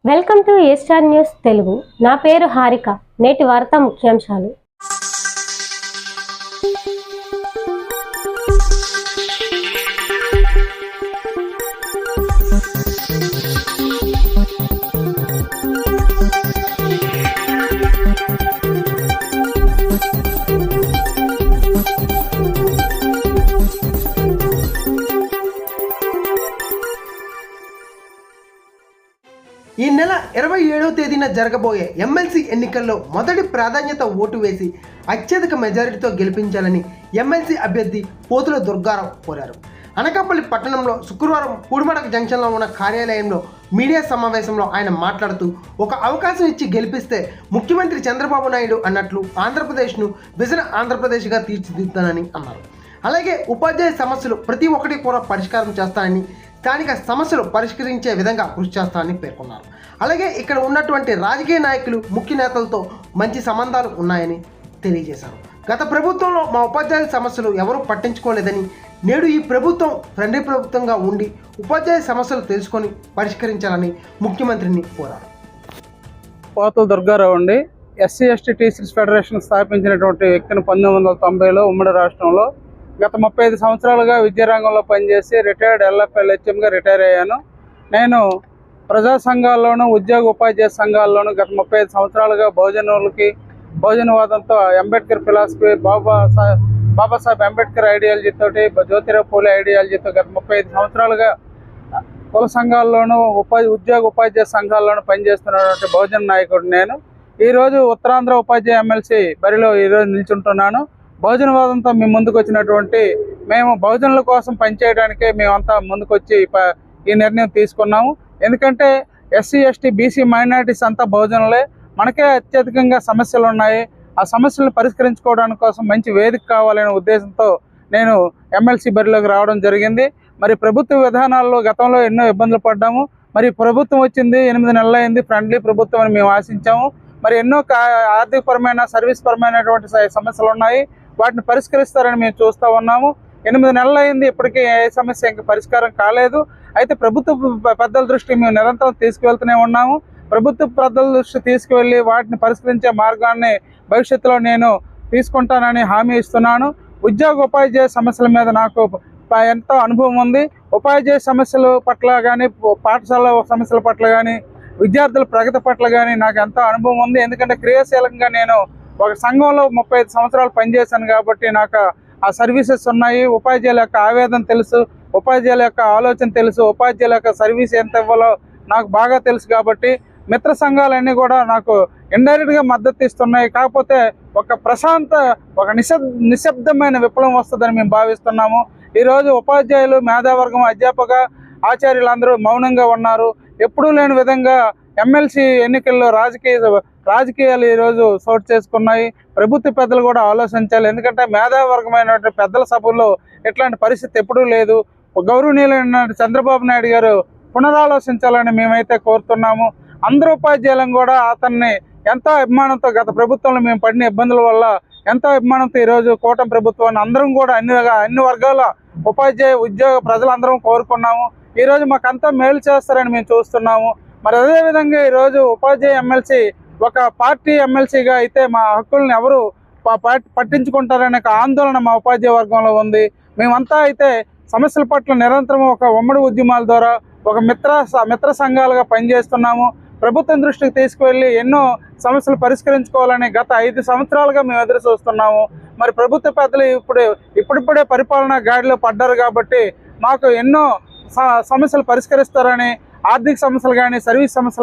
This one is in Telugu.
Welcome to A star news Telugu. నా పేరు హారిక. నేటి వార్తా ముఖ్యాంశాలు. ఈ నెల 27వ తేదీన జరగబోయే ఎమ్మెల్సీ ఎన్నికల్లో మొదటి ప్రాధాన్యత ఓటు వేసి అత్యధిక మెజారిటీతో గెలిపించాలని ఎమ్మెల్సీ అభ్యర్థి పోతుల దుర్గారావు కోరారు. అనకాపల్లి పట్టణంలో శుక్రవారం పూడిమడక జంక్షన్లో ఉన్న కార్యాలయంలో మీడియా సమావేశంలో ఆయన మాట్లాడుతూ, ఒక అవకాశం ఇచ్చి గెలిపిస్తే ముఖ్యమంత్రి చంద్రబాబు నాయుడు అన్నట్లు ఆంధ్రప్రదేశ్ను విజన ఆంధ్రప్రదేశ్గా తీర్చిదిద్దానని అన్నారు. అలాగే ఉపాధ్యాయ సమస్యలు ప్రతి ఒక్కటి కూడా పరిష్కారం చేస్తానని, స్థానిక సమస్యలు పరిష్కరించే విధంగా కృషి చేస్తానని పేర్కొన్నారు. అలాగే ఇక్కడ ఉన్నటువంటి రాజకీయ నాయకులు, ముఖ్య నేతలతో మంచి సంబంధాలు ఉన్నాయని తెలియజేశారు. గత ప్రభుత్వంలో మా ఉపాధ్యాయుల సమస్యలు ఎవరూ పట్టించుకోలేదని, నేడు ఈ ప్రభుత్వం ఫ్రెండ్లీ ప్రభుత్వంగా ఉండి ఉపాధ్యాయ సమస్యలు తెలుసుకొని పరిష్కరించాలని ముఖ్యమంత్రిని కోరారు. పోతుల దుర్గారావు అండి. ఎస్సీ ఎస్టీ టీచర్స్ ఫెడరేషన్ స్థాపించినటువంటి వ్యక్తిని 1990లో ఉమ్మడి రాష్ట్రంలో గత 35 సంవత్సరాలుగా విద్యారంగంలో పనిచేసి రిటైర్డ్ ఎల్ఎఫ్ఎల్ హెచ్ఎంగా రిటైర్ అయ్యాను. నేను ప్రజా సంఘాల్లోనూ ఉద్యోగ ఉపాధ్యాయ సంఘాల్లోనూ గత 35 సంవత్సరాలుగా బహుజనవాదంతో అంబేద్కర్ ఫిలాసఫీ, బాబాసాహెబ్ అంబేద్కర్ ఐడియాలజీతో, జ్యోతిరావు పూలే ఐడియాలజీతో గత 35 సంవత్సరాలుగా కుల సంఘాల్లోనూ ఉద్యోగ ఉపాధ్యాయ సంఘాల్లోనూ పనిచేస్తున్నటువంటి బహుజన నాయకుడు నేను. ఈరోజు ఉత్తరాంధ్ర ఉపాధ్యాయ ఎమ్మెల్సీ బరిలో ఈరోజు నిల్చుంటున్నాను. బహుజనవాదంతో మేము ముందుకు వచ్చినటువంటి మేము బహుజనుల కోసం పనిచేయడానికే మేమంతా ముందుకొచ్చి ఈ నిర్ణయం తీసుకున్నాము. ఎందుకంటే ఎస్సీ ఎస్టీ బీసీ మైనారిటీస్ అంతా బహుజనులే. మనకే అత్యధికంగా సమస్యలు ఉన్నాయి. ఆ సమస్యలను పరిష్కరించుకోవడానికి కోసం మంచి వేదిక కావాలనే ఉద్దేశంతో నేను ఎమ్మెల్సీ బరిలోకి రావడం జరిగింది. మరి ప్రభుత్వ విధానాల్లో గతంలో ఎన్నో ఇబ్బందులు పడ్డాము. మరి ప్రభుత్వం వచ్చింది 8 నెలలు అయింది. ఫ్రెండ్లీ ప్రభుత్వం అని మేము ఆశించాము. మరి ఎన్నో ఆర్థికపరమైన, సర్వీస్ పరమైనటువంటి సమస్యలు ఉన్నాయి. వాటిని పరిష్కరిస్తారని మేము చూస్తూ ఉన్నాము. 8 నెలలు అయింది, ఇప్పటికీ ఏ సమస్య ఇంకా పరిష్కారం కాలేదు. అయితే ప్రభుత్వ పెద్దల దృష్టికి మేము నిరంతరం తీసుకువెళ్తూనే ఉన్నాము. ప్రభుత్వ పెద్దల దృష్టి తీసుకువెళ్ళి వాటిని పరిష్కరించే మార్గాన్ని భవిష్యత్తులో నేను తీసుకుంటానని హామీ ఇస్తున్నాను. ఉద్యోగ ఉపాధ్యాయ సమస్యల మీద నాకు ఎంతో అనుభవం ఉంది. ఉపాధ్యాయ సమస్యల పట్ల కానీ, పాఠశాల సమస్యల పట్ల కానీ, విద్యార్థుల ప్రగతి పట్ల కానీ నాకు ఎంతో అనుభవం ఉంది. ఎందుకంటే క్రియాశీలంగా నేను ఒక సంఘంలో 35 సంవత్సరాలు పనిచేశాను కాబట్టి నాకు ఆ సర్వీసెస్ ఉన్నాయి. ఉపాధ్యాయుల యొక్క ఆవేదన తెలుసు, ఉపాధ్యాయుల యొక్క ఆలోచన తెలుసు, ఉపాధ్యాయుల యొక్క సర్వీస్ ఎంత ఇవ్వాలో నాకు బాగా తెలుసు. కాబట్టి మిత్ర సంఘాలన్నీ కూడా నాకు ఇండైరెక్ట్గా మద్దతు ఇస్తున్నాయి. కాకపోతే ఒక నిశ్శబ్దమైన విప్లవం వస్తుందని మేము భావిస్తున్నాము. ఈరోజు ఉపాధ్యాయులు, మేధావర్గం, అధ్యాపక ఆచార్యులందరూ మౌనంగా ఉన్నారు. ఎప్పుడూ లేని విధంగా ఎమ్మెల్సీ ఎన్నికల్లో రాజకీయాలు ఈరోజు చోటు చేసుకున్నాయి. ప్రభుత్వ పెద్దలు కూడా ఆలోచించాలి. ఎందుకంటే మేధావర్గమైనటువంటి పెద్దల సభల్లో ఇట్లాంటి పరిస్థితి ఎప్పుడూ లేదు. గౌరవనీయులైన చంద్రబాబు నాయుడు గారు పునరాలోచించాలని మేమైతే కోరుతున్నాము. అందరూ ఉపాధ్యాయులను కూడా అతన్ని ఎంతో అభిమానంతో, గత ప్రభుత్వంలో మేము పడిన ఇబ్బందుల వల్ల ఎంతో అభిమానంతో ఈరోజు కూటమి ప్రభుత్వాన్ని అందరం కూడా అన్ని వర్గాల ఉపాధ్యాయ ఉద్యోగ ప్రజలందరం కోరుకున్నాము. ఈరోజు మాకంతా మేలు చేస్తారని మేము చూస్తున్నాము. మరి అదేవిధంగా ఈరోజు ఉపాధ్యాయ ఎమ్మెల్సీ ఒక పార్టీ ఎమ్మెల్సీగా అయితే మా హక్కులను ఎవరు పట్టించుకుంటారనే ఆందోళన మా ఉపాధ్యాయ వర్గంలో ఉంది. మేమంతా అయితే సమస్యల పట్ల నిరంతరం ఒక ఉమ్మడి ఉద్యమాల ద్వారా ఒక మిత్ర సంఘాలుగా పనిచేస్తున్నాము. ప్రభుత్వం దృష్టికి తీసుకువెళ్ళి ఎన్నో సమస్యలు పరిష్కరించుకోవాలని గత 5 సంవత్సరాలుగా మేము ఎదురు చూస్తున్నాము. మరి ప్రభుత్వ పెద్దలు ఇప్పుడిప్పుడే పరిపాలనా గాడిలో పడ్డారు కాబట్టి మాకు ఎన్నో సమస్యలు పరిష్కరిస్తారని, ఆర్థిక సమస్యలు కానీ, సర్వీస్ సమస్యలు